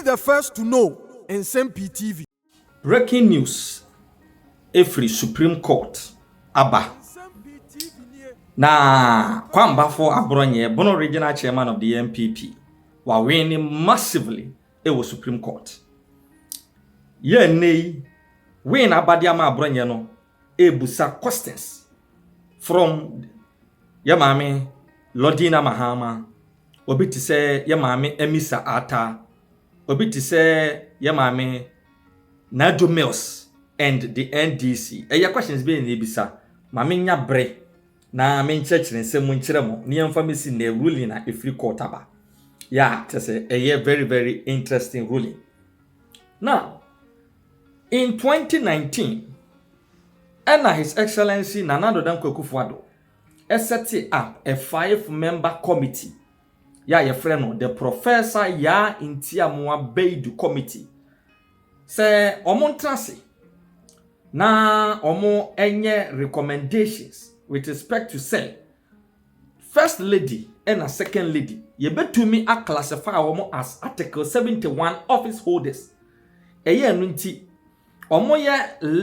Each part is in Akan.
the first to know. Nsem-Pii TV. Breaking news. Every Supreme Court. Aba. Na kwamba for Abronye, Bono regional chairman of the NPP, were winning massively. It was Supreme Court. Ye nei win abadiama Abronye no ebusa questions from yamame Lordina Mahama, obi ti say yamame Emisa Ata, obi ti say yamame Nadu Mills and the NDC. Eya questions be ebisa mame nya bre na me nchechire nsem nchire mo ne yemfa mesi na ruling na efri court aba. Yeah, to say a very, very interesting ruling. Now, in 2019, His Excellency Nana Addo Akufo-Addo set up a 5-member committee. Yeah, your friend, the Professor Ya Ntiamwa Beidu Committee. Say, omontrase na omo enye recommendations with respect to say, First Lady and a Second Lady. You bet to me a classify omo as Article 71 office holders. Eye nunti omo ye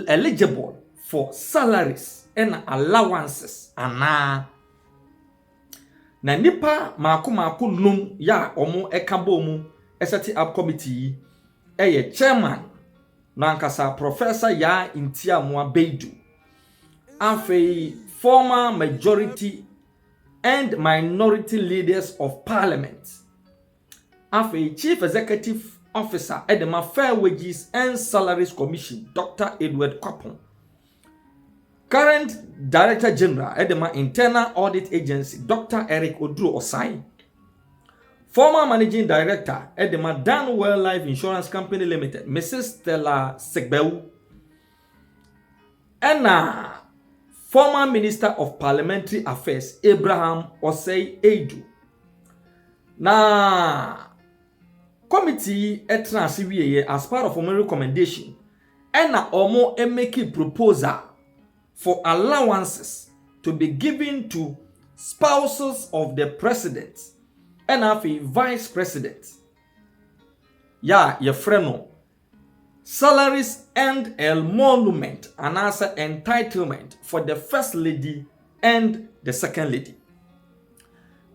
eligible for salaries and allowances anaa. Na nipa maako num ya omo ekabo mu eseti up committee eye chairman na ankasa Professor Ya Ntiamwa Beidu. Afei former majority and minority leaders of parliament. After Chief Executive Officer at the Fair Wages and Salaries Commission, Dr. Edward Kwapon. Current Director General at the Internal Audit Agency, Dr. Eric Odru Osai. Former Managing Director at the Danwell Life Insurance Company Limited, Mrs. Stella Segbeu. And former Minister of Parliamentary Affairs, Abraham Osei Edu. Na committee etransiwiye as part of a recommendation, and omo make proposal for allowances to be given to spouses of the president and a vice president. Ya your friend salaries and emolument and answer entitlement for the First Lady and the Second Lady.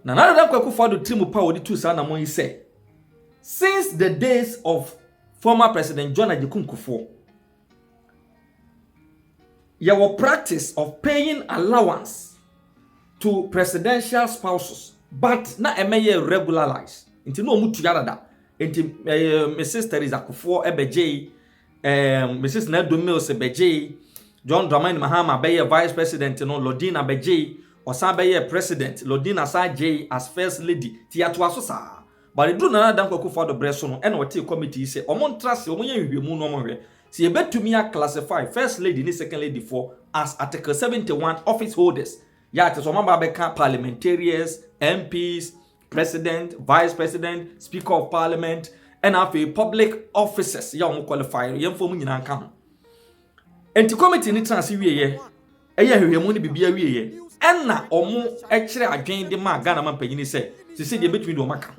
Na Nana Addo Akufo-Addo trimu pa odi tu sa na mo say, since the days of former President John Ajikun Kufuor, your practice of paying allowance to presidential spouses, but na emeye regularized. Inti no mutu yarada. Inti Mrs. Teresa Kufuor ebeje, Mrs. Nadu Mills ebeje, John Dramani Mahama beye vice president, no Lordina beje, osan beye president, Lordina sa J as first lady. Ti atu aso sa. But it do Nana Addo Akufo-Addo breso no, and what committee say, omon trust, omon yenhwemu no mo. See, you bet to me a classify First Lady and Second Lady for as Article 71 office holders. Yeah, it is one parliamentarians, MPs, President, Vice President, Speaker of Parliament, and a public officers. Yeah, we qualify. You for me na come. And the committee ni transfer ye. Eya hwe mu ni bibia wie ye. Enna omo ekire adwen de ma Ghana man panyini say. Say dey between do maka.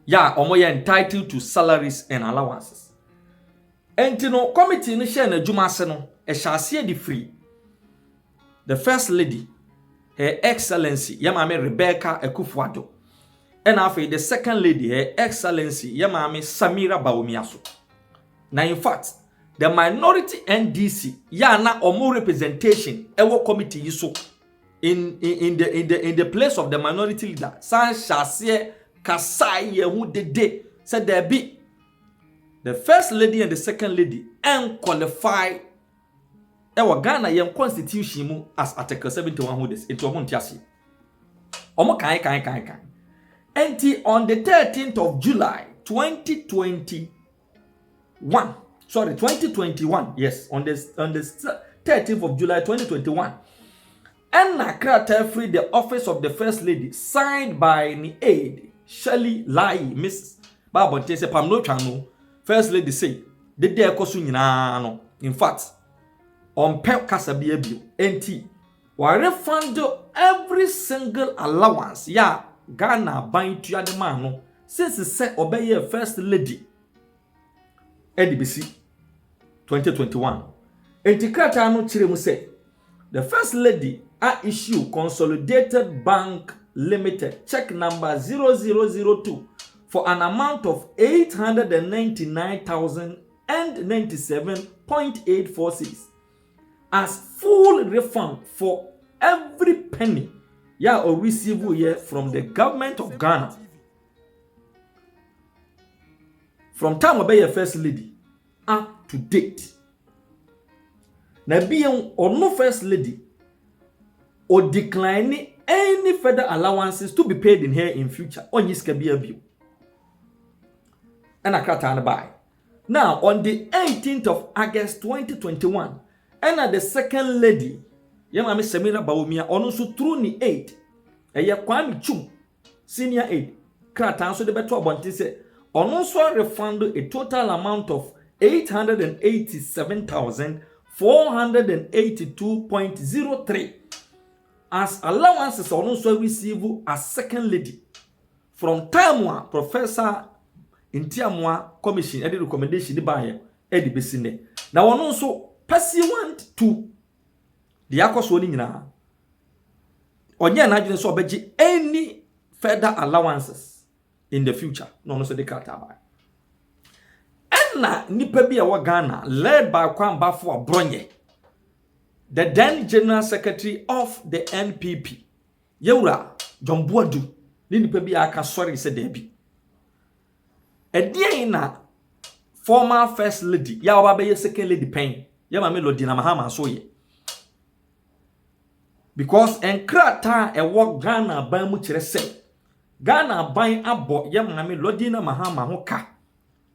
Yeah, omo ye entitled to salaries and allowances. Enti no committee ni share na adwuma ase no e hyase di free. The First Lady, Her Excellency Yamame Rebecca Akufo-Addo. And after the Second Lady, Her Excellency Yamame Samira Bawumiaso. Now in fact, the minority NDC yana omo representation ewo committee yiso in the place of the minority leader. San hyase kasai ye hu dede said there be the First Lady and the Second Lady and qualify ewa Ghana yem constitution mu as Article 71 holders. It omo ntiase. Omo kan. Enti on the 13th of July 2021. Sorry, 2021. Yes, on the 13th of July 2021. And Nakrata free the office of the First Lady signed by the aide Shirley Lai Miss Babonte se pam no twano. First Lady say the day ekoso nyina no. In fact, on pep kasa bia bio enti wa refund every single allowance ya Ghana ban tuade man no since say obey first lady EDBC 2021 enti krata no kire mu say the first lady issue consolidated bank limited check number 0002 for an amount of 899,097.846 as full refund for every penny or receive from the government of Ghana from time obey your first lady up to date. Na biyan or no first lady or decline any further allowances to be paid in here in future on this can be a bill. And I can't buy. Now on the 18th of August 2021, and the second lady, Yamami Samira Baumia, also through the 8, a Yakwami Chum, senior 8, Kratan so the better one say, also refunded a total amount of 887,482.03 as allowances also receive as second lady from time one Professor Ntiamwa Commission edit recommendation by Eddie Besine. Now one also pursuant to the akosoni nyina onye na adwene so obeji any further allowances in the future no so de kata ba na nipa bi a wa Ghana led by Kwambafo Abronye, the then General Secretary of the NPP Yewura Jomboadu ni nipa bi aka sorry se debi edie na former first lady ya oba be second lady pen ya ma me Lordina mahama so ye because enkrata e wo Ghana ban mu kire se Ghana ban abo ya ma me Lordina mahama ho ka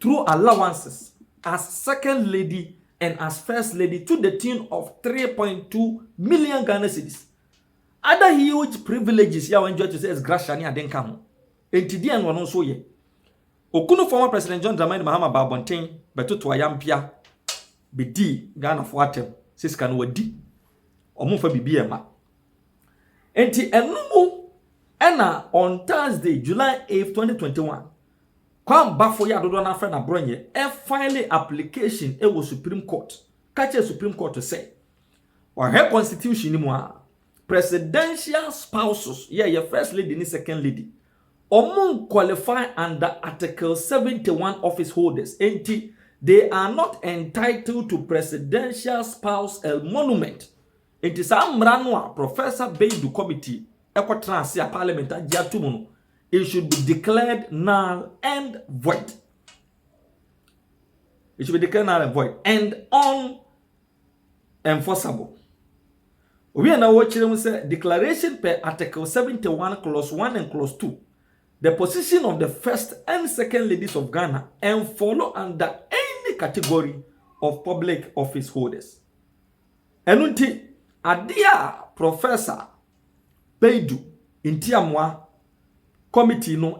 through allowances as second lady and as first lady to the tune of 3.2 million Ghana cedis. Other huge privileges ya enjoy to say is grashani adenka ho. Entidi en wono so ye. Okunu former President John Dramani Mahama Babonten beto to ayampia bedi Ghana for atem siska no wadi. Omonfa bibie ma. Enti enumu ena on Thursday July 8, 2021 Kwambafo ya dodo na friend Abronye file application was Supreme Court. Catch Supreme Court to say or her constitution ni mu presidential spouses your first lady ni second lady omun qualify under Article 71 office holders enti they are not entitled to presidential spouse emolument. Enti sa mranwa Professor Beidu committee ekwotrans parliament agiatumu it should be declared null and void. It should be declared null and void and unenforceable. We are now watching say declaration per Article 71 clause 1 and clause 2. The position of the first and second ladies of Ghana and follow under any category of public office holders. Enunti adia Professor Beidu Ntiamwa committee no no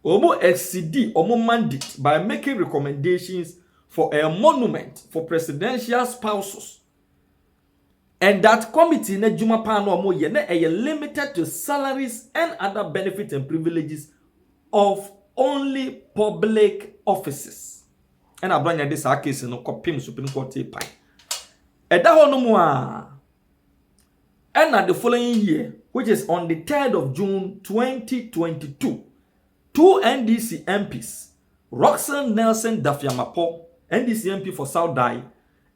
omo exceed omo mandate by making recommendations for a monument for presidential spouses, and that committee na juma pa no omo ye na limited to salaries and other benefits and privileges of only public offices. And Abronye this case no kopim Supreme Court pai eda ho no mu a. And at the following year, which is on the 3rd of June 2022, two NDC MPs, Roxanne Nelson Dafiamapo, NDC MP for South Dai,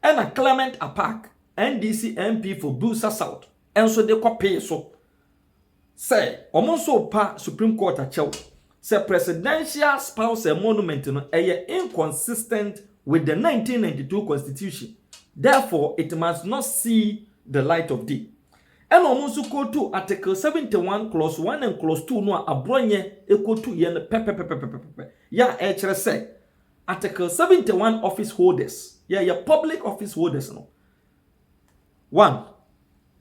and a Clement Apak, NDC MP for Busa South, and so they pay so. Say, almost pa Supreme Court at Chow, say presidential spouse monument inconsistent with the 1992 Constitution. Therefore, it must not see the light of day. And almost go to Article 71 clause 1 and clause 2 no Abronye equal to yen ya say Article 71 office holders ya public office holders no 1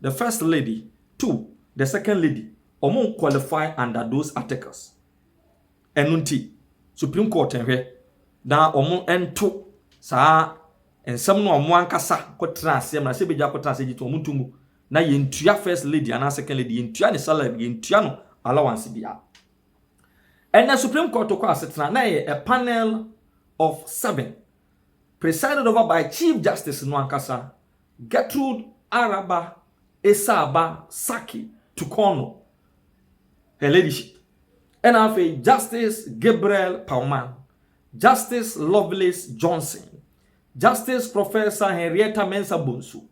the first lady, 2 the second lady omon qualify under those articles. Enunti Supreme Court enhwe da omon ento saa ensem no omon ankasa kotra asem na se beja kotra ase jitu omon tumu na yentua first lady and second lady yentua ne salary yentua no allowance bia. And the Supreme Court to a panel of 7, presided over by Chief Justice Nwankasa Gertrude Araba Esaba Saki Tukono, her ladyship. And after Justice Gabriel Pauman, Justice Lovelace Johnson, Justice Professor Henrietta Mensah Bonsu,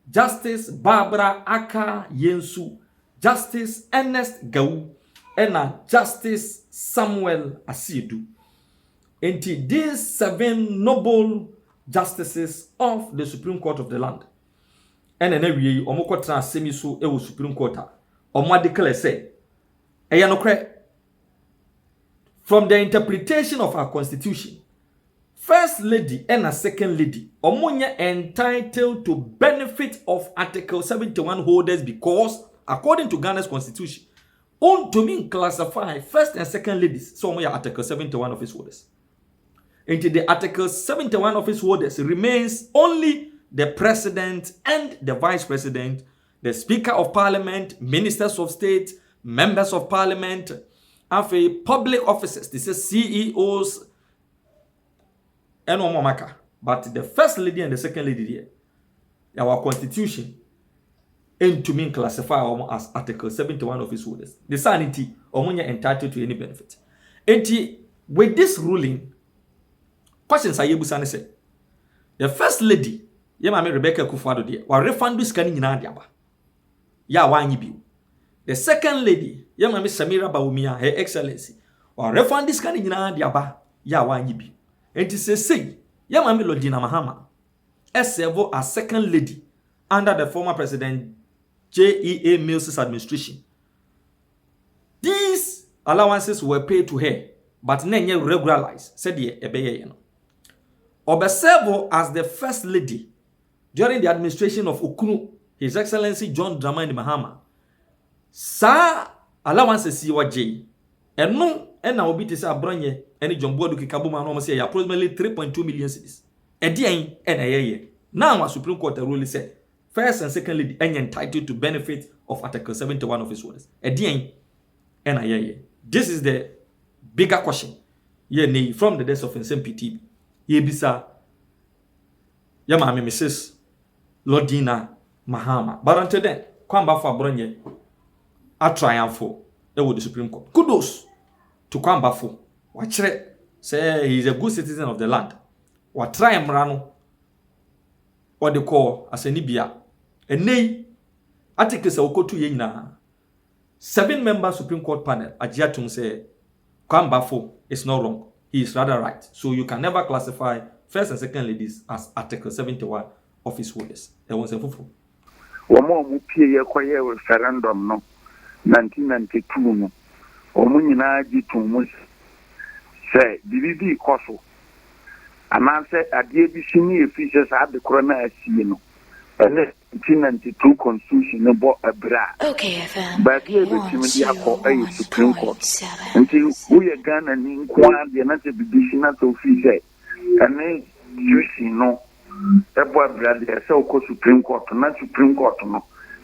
Justice Barbara Aka Yensu, Justice Ernest Gau, and Justice Samuel Asidu. And these 7 noble justices of the Supreme Court of the land. And then every year, Omokotra Semisu Ewu Supreme Court. Omo declare say, from the interpretation of our constitution, First Lady and a Second Lady, Omonya entitled to benefit of Article 71 holders because, according to Ghana's constitution, on to mean classify First and Second Ladies, so Omonya Article 71 office holders. Until the Article 71 office holders remains only the President and the Vice President, the Speaker of Parliament, Ministers of State, Members of Parliament, and public officers, this is CEOs, and Omamaka. But the First Lady and the Second Lady here, our constitution, and to mean classify as Article 71 office holders. The sanity, Omonya entitled to any benefit. And with this ruling, questions are able to say, the First Lady, Yemame Rebecca Kufado dear, wa refund this canning in Adiaba. Ya wanyi bill. The Second Lady, Yemame Samira Baumia, Her Excellency, wa refund this canning in Adiaba. Ya wanyi bill. And to say, Yemame Lordina Mahama, as servo as Second Lady under the former President J.E.A. Mills's administration. These allowances were paid to her, but nenye regularized, said the Ebeye. Obeservo as the First Lady during the administration of Ukunu, His Excellency John Dramani Mahama. Sa allowances si waje. And no, and now be to say Abronye, any John Bodu Kikabuma no say approximately 3.2 million cedis. Edian and a year. Now our Supreme Court ruling said First and Second Lady are entitled to benefit of Article 71 of his orders. Edian and a year. This is the bigger question. Ye from the death of Nsem-Pii. Ye bisa Yamami Mrs. Lordina Mahama. But until then, Kwamba for Abronye a triumphal. That was the Supreme Court. Kudos to Kwamba for. Watch it. Say he is a good citizen of the land. What try Mrano. What they call as a Nibia. And nay, articles are go to Yena. 7 member Supreme Court panel. Ajiatung say Kwamba for is not wrong. He is rather right. So you can never classify First and Second Ladies as Article 71 office holders. There was a fufu. Omo mu pie ye koye referendum no 1992 no. Omo nyina agitu mu se bibi koso. Ananse adie bi sini efise sa de korona asie no. Ene 1992 constitution no bo abra. Okay, FM. But here the timidi akọ ayi Supreme Court. Until we Ghana ni nkwa de na te bibi sina to office. Ene juicy no. Ebo abra de se okọ Supreme Court na Supreme Court no.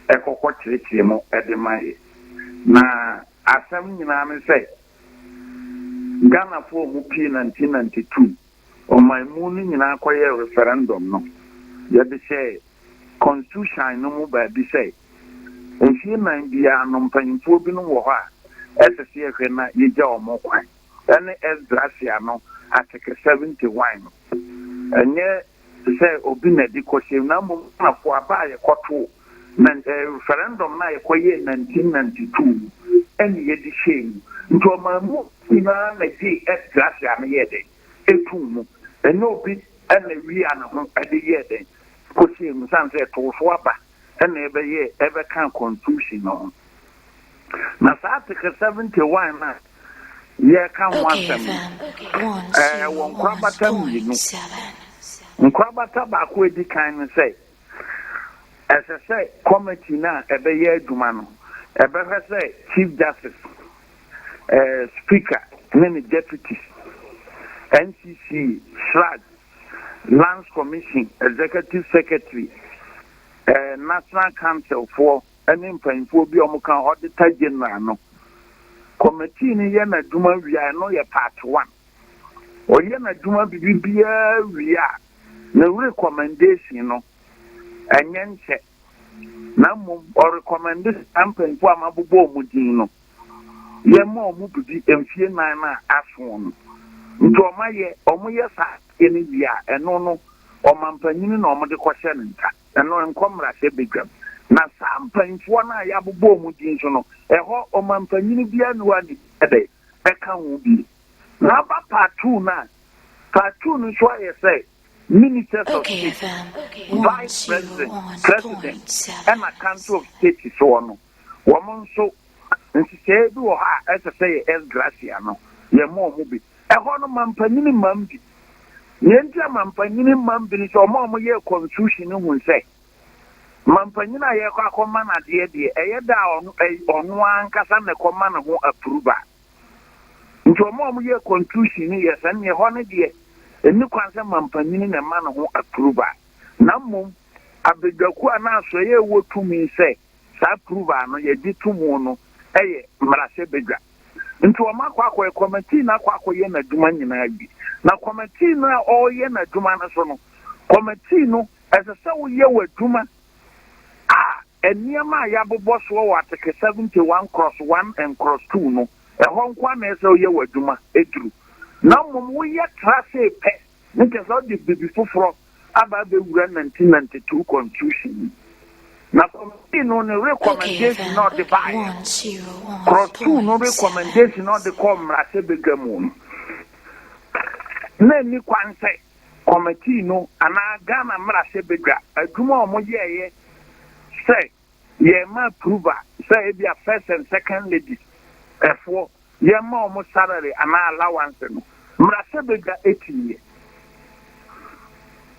Ekọkọ kirikiri mo edemaye. Na asem nyina me say Ghana for mu pie 1992. O my moon nyina akọye referendum no. Ye be say constitution no mu ba bi say enfie man bia no mpanyimfo bi no wo ha SSC ehwe na yeja omo kwan ene Esdrasia no article 71 enye say obi na di kwose na mo na fo aba ye koto na referendum na ye koye 1992 ene ye di shame nto ma mu ina na di Esdrasia na ye de etumu ene obi ene wi ana ho ade ye de kosi musanse to so aba ene ebe ye ebe kan constitution no na article 71 na ye kan wansem won kwabata minu nkwabata ba ko edi kan say say committee na ebe ye aduma no ebe say chief justice speaker many deputies NCC flag Lands Commission, Executive Secretary, National Council for any painful Biomokan Auditor General. No. committee ni ye na dwuma wia no ye part 1 o ye na dwuma bibia wia na recommendation no enyenche na mo o recommendation ampenfo amabobo omudin no ye mo mu bidi emfie nan na aso no nti omo ye sa eni wia eno no omampanyin na omo de kwahye nta eno nkomra se begam na sampanfo na ya bobo omudin so no eho omampanyin bia no ani ede eka ho bi na ba part 2 no so aye say ministers of state vice president and a council of state so no woman so nsise bi wo ha ese say gracia no ye mo bi eho no mampanyin mambi yenti mampanyin mambi ni so mo ye constitution hu say mampanyin aye kwa akoma na de eye da onu ankasa na koma na ho approval nti mo ye constitution ni ye san ye ho ne de eni kwanse mampanyin na ma na ho approval na mom abedwaku ana so ye wotumi say sa approval no ye di tumu no eye mrase bedwa nti o makwa committee na akwa ye na duma nyina bi na committee na o ye na duma na so no committee no esese wo ye waduma eniama ya bobo so wo article 71 cross 1 and cross 2 no ehon kwa na ese wo ye waduma eduru na mom wo ye trase pe nke so de bibi foforo aba be wura 1992 constitution na committee no ne recommendation not the buy cross 2 no recommendation not the comra se begamu na ni kwanse committee no ana Ghana mra se bega aduma omo ye say ye ma approval say be a first and second ladies for ye ma omo salary ana allowance no mra se bega 18 years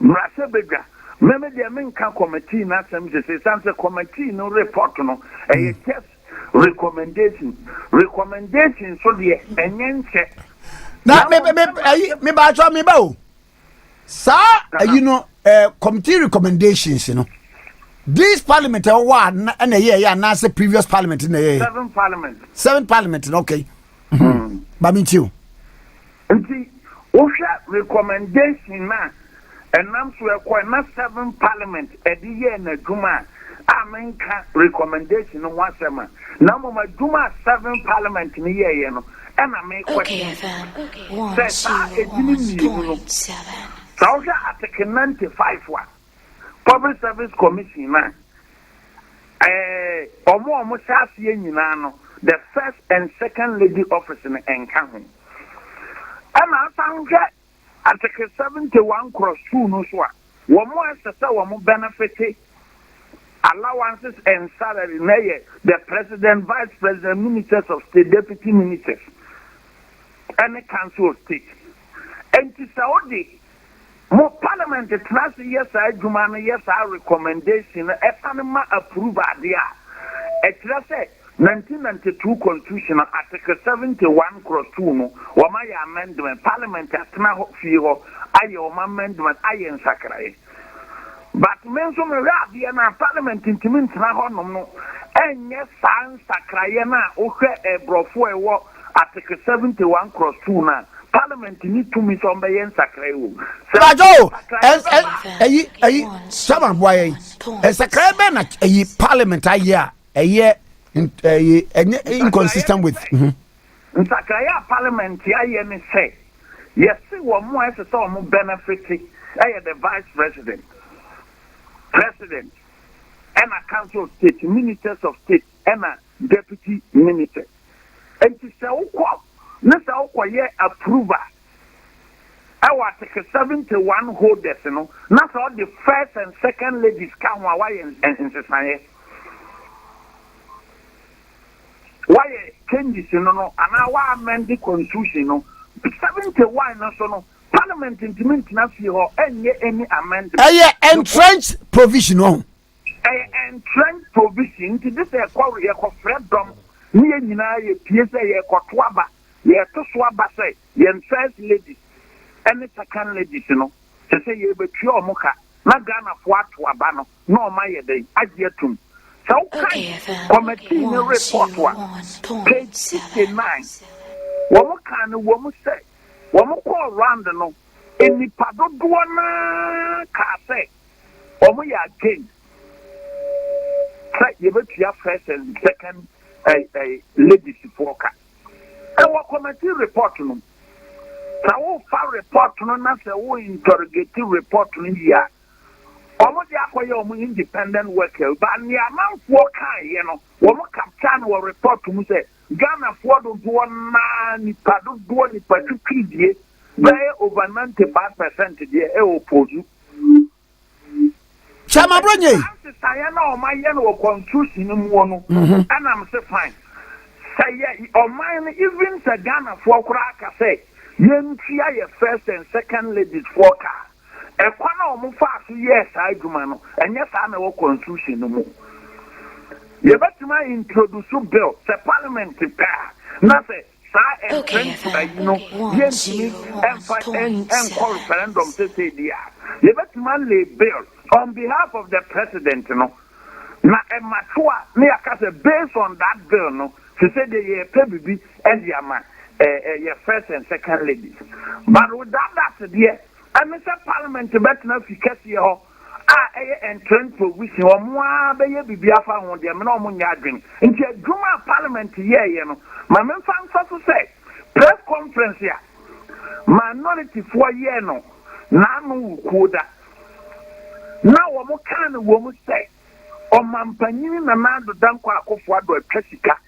mra se bega meme de menka committee na sem je say some committee no report no e just recommendation so de enyenche na me ba cho me ba o sa you know committee recommendations you know this parliament one and a year na say previous parliament in a seven parliament okay ba me too nti o sha recommendation na enam so ekwa na 7 parliament edi ye na duma amenka recommendation no wasema na mo ma duma 7 parliament ni ye no ena me question okay so article 95 wa public service commission na omo sase nyina no the first and second lady office in enka ho ana sanke article 71 cross 2 no so a womo asesa womo benefit allowances and salary na the president, vice president, ministers of state, deputy ministers and the council of state and to Saudi more parliament trust yes I jumana yes our recommendation efanima approve adia it just 1992 constitution article 71 cross 2 no wama ya amendment parliament atna ho fi ho aye o amendment aye nsakrae but men so me rabia na parliament intimate na ho no enye san sakrae na o hwe ebrofo ewo article 71 cross 2 na parliament ni to me so be yen sakrae wo Rajo ayi sama boy sakrae be na ayi parliament aye inconsistent with Nsakaya parliament ya me say yes wo mo ese so mo benefit the vice president and a council of state ministers of state and a deputy minister and to say ukwa ye approval our take 71 holders no na so the first and second ladies can why in society why changes no and our amend the constitution no 71 no so no parliament intimate na fi ho any amendment entrenched provision no entrenched provision to this e freedom ni nyina ye piese ye koto aba ye to so aba say ye first ladies and the second ladies no say ye betu omuka na Ghana fo ato aba no na o ma ye dey agye tum So committee in report one page 69. Woman can woman say, woman call round no, any padoduana case, woman ya again. Try you bet your first and second ladies forecast. Our committee report no. So far report no na say we interrogative report no here. Omo dey akoye omo independent worker but ni amanfo kan ye no omo captain wo report mu say Ghana for do na ni padu do ni patu kidie by over 95% dey e oppose. Chama Abronye Say na o man ye no constitution mu no and am say fine. Say o man even say Ghana for kura ka say yentia ye first and second ladies for car. Ekwana omu fast yes adwuma no enye sa na wo constitution no mu ye betima introduce bill the parliament pa na say sa you know yentimi en call referendum say dia ye betima lay bill on behalf of the president no na ematua na yakase based on that bill no to say the ye pay bibi and yama your first and second ladies but without that there and Mr. Parliament bet na fikasi ho entrance provision o mo abeye bibia fa ho de me na o mo nya adwen nti adwuma parliament ye no ma me fa so say press conference ya minority for ye no na no koda na wo mo kan wo mo say o mampanyin na na do danko akofo ado atwasika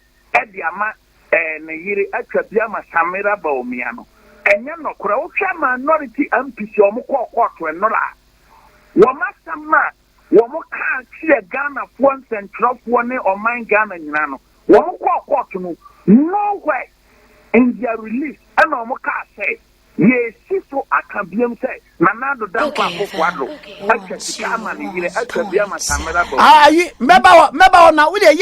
e de ama na yire atwa bia ma samira ba omia no enye no kura wo hwa minority MPC o mo kɔ enora wo masama wo mo ka kire Ghana for central for ne o man Ghana nyina no wo mo kɔ no no way in their release and o mo ka say ye siso aka biam say na na do dan kwa akofo atwa sika ama ne yire atwa bia ma samera ba ayi meba na wo de